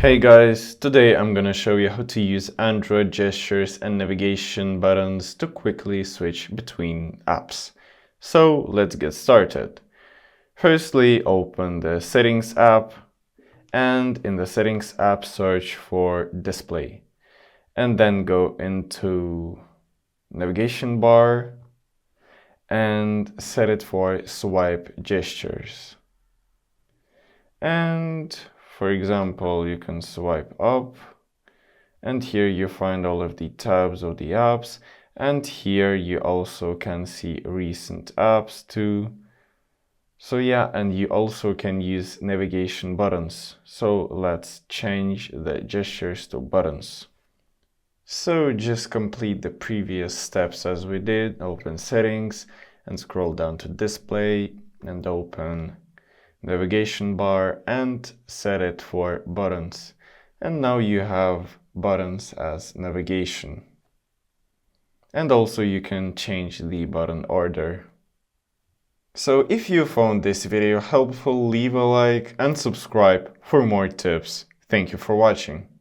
Hey guys, today I'm gonna show you how to use Android gestures and navigation buttons to quickly switch between apps. So let's get started. Firstly, open the Settings app, and in the Settings app search for Display, and then go into Navigation bar and set it for Swipe Gestures. And for example, you can swipe up, and here you find all of the tabs of the apps, and here you also can see recent apps too. So yeah, and you also can use navigation buttons. So let's change the gestures to buttons. So just complete the previous steps as we did. Open Settings and scroll down to Display and open Navigation bar and set it for buttons. And now you have buttons as navigation. And also you can change the button order. So if you found this video helpful, leave a like and subscribe for more tips. Thank you for watching.